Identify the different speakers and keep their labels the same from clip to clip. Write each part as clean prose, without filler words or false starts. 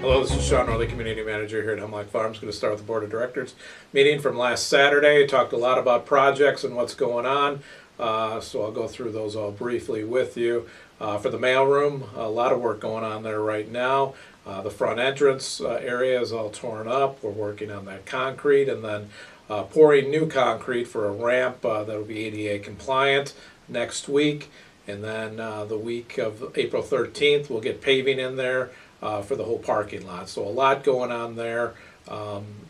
Speaker 1: Hello, this is Shaun Nordlie, Community Manager here at Hemlock Farms. Going to start with the Board of Directors meeting from last Saturday. Talked a lot about projects and what's going on, so I'll go through those all briefly with you. For the mailroom, a lot of work going on there right now. The front entrance area is all torn up. We're working on that concrete and then pouring new concrete for a ramp that will be ADA compliant next week. And then the week of April 13th, we'll get paving in there for the whole parking lot. So a lot going on there,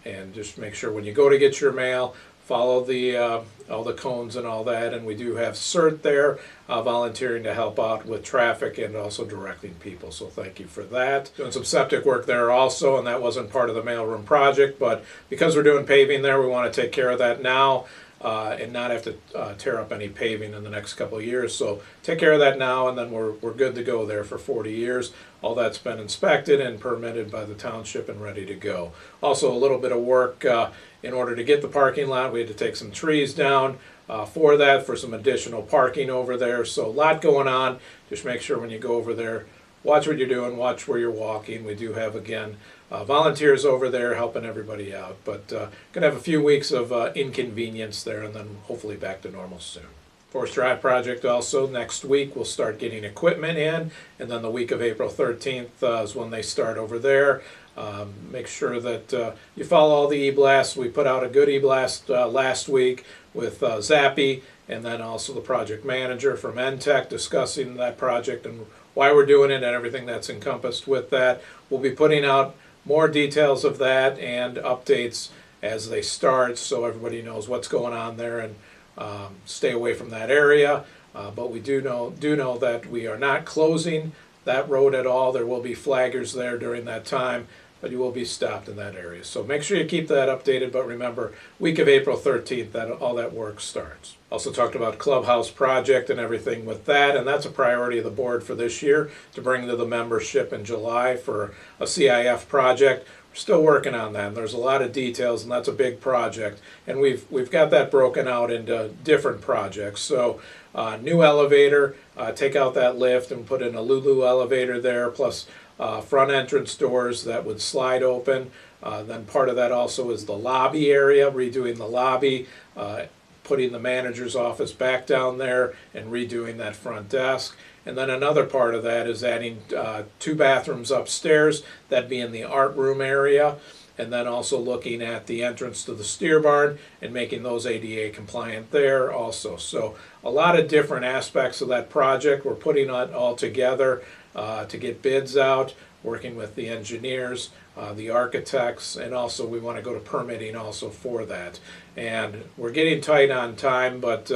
Speaker 1: and just make sure when you go to get your mail, follow the all the cones and all that. And we do have CERT there volunteering to help out with traffic and also directing people, so thank you for that. Doing some septic work there also, and that wasn't part of the mailroom project, but because we're doing paving there, we want to take care of that now and not have to tear up any paving in the next couple of years. So take care of that now, and then we're good to go there for 40 years. All that's been inspected and permitted by the township and ready to go. Also a little bit of work in order to get the parking lot. We had to take some trees down for that, for some additional parking over there. So a lot going on. Just make sure when you go over there, watch what you're doing, watch where you're walking. We do have, again, volunteers over there helping everybody out, but gonna have a few weeks of inconvenience there, and then hopefully back to normal soon. Forest Drive project also, next week we'll start getting equipment in, and then the week of April 13th is when they start over there. Make sure that you follow all the e-blasts. We put out a good e-blast last week with Zappy, and then also the project manager from NTech discussing that project and why we're doing it and everything that's encompassed with that. We'll be putting out more details of that and updates as they start, so everybody knows what's going on there, and stay away from that area. But we do know that we are not closing that road at all. There will be flaggers there during that time, but you will be stopped in that area. So make sure you keep that updated, but remember, week of April 13th, that all that work starts. Also talked about clubhouse project and everything with that, and that's a priority of the board for this year, to bring to the membership in July for a CIF project. We're still working on that, and there's a lot of details, and that's a big project, and we've got that broken out into different projects. So new elevator, take out that lift and put in a Lulu elevator there, plus front entrance doors that would slide open. Then part of that also is the lobby area, redoing the lobby, putting the manager's office back down there and redoing that front desk. And then another part of that is adding 2 bathrooms upstairs, that being the art room area, and then also looking at the entrance to the steer barn and making those ADA compliant there also. So a lot of different aspects of that project. We're putting it all together to get bids out, working with the engineers, the architects, and also we want to go to permitting also for that. And we're getting tight on time, but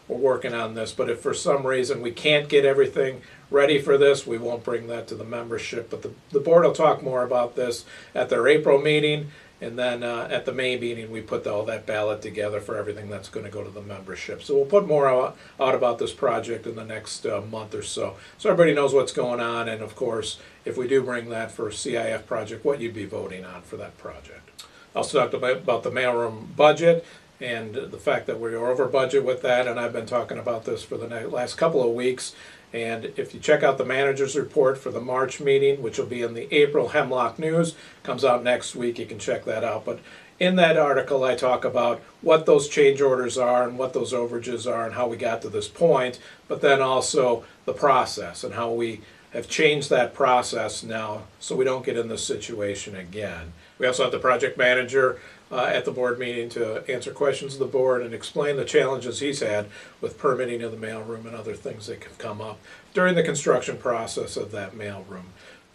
Speaker 1: we're working on this. But if for some reason we can't get everything ready for this, we won't bring that to the membership. But the board will talk more about this at their April meeting, and then at the May meeting we put all that ballot together for everything that's going to go to the membership. So we'll put more out about this project in the next month or so everybody knows what's going on, and of course if we do bring that for CIF project, what you'd be voting on for that project. Also talked about the mailroom budget and the fact that we are over budget with that, and I've been talking about this for the last couple of weeks. And if you check out the manager's report for the March meeting, which will be in the April Hemlock News, comes out next week, you can check that out. But in that article I talk about what those change orders are and what those overages are and how we got to this point, but then also the process and how we have changed that process now so we don't get in this situation again. We also have the project manager at the board meeting to answer questions of the board and explain the challenges he's had with permitting of the mailroom and other things that can come up during the construction process of that mailroom.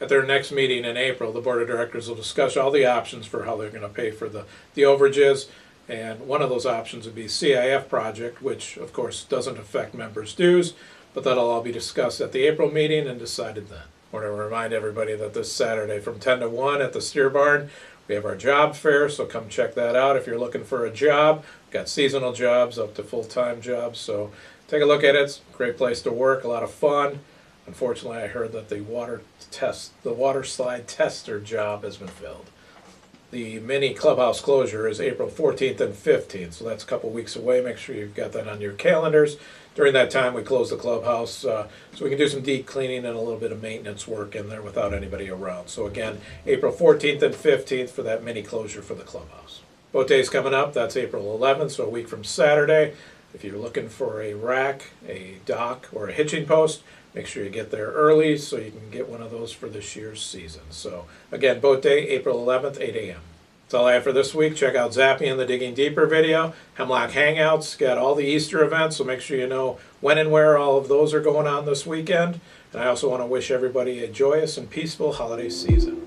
Speaker 1: At their next meeting in April, the board of directors will discuss all the options for how they're going to pay for the overages, and one of those options would be CIF project, which of course doesn't affect members' dues, but that'll all be discussed at the April meeting and decided then. I want to remind everybody that this Saturday from 10 to 1 at the steer barn, we have our job fair, so come check that out if you're looking for a job. We've got seasonal jobs up to full-time jobs, so take a look at it. It's a great place to work, a lot of fun. Unfortunately, I heard that the water slide tester job has been filled. The mini clubhouse closure is April 14th and 15th, so that's a couple weeks away. Make sure you've got that on your calendars. During that time, we close the clubhouse so we can do some deep cleaning and a little bit of maintenance work in there without anybody around. So again, April 14th and 15th for that mini closure for the clubhouse. Boat Day's coming up. That's April 11th, so a week from Saturday. If you're looking for a rack, a dock, or a hitching post, make sure you get there early so you can get one of those for this year's season. So again, Boat Day, April 11th, 8 a.m. That's all I have for this week. Check out Zappy and the Digging Deeper video. Hemlock Hangouts, got all the Easter events, so make sure you know when and where all of those are going on this weekend. And I also want to wish everybody a joyous and peaceful holiday season.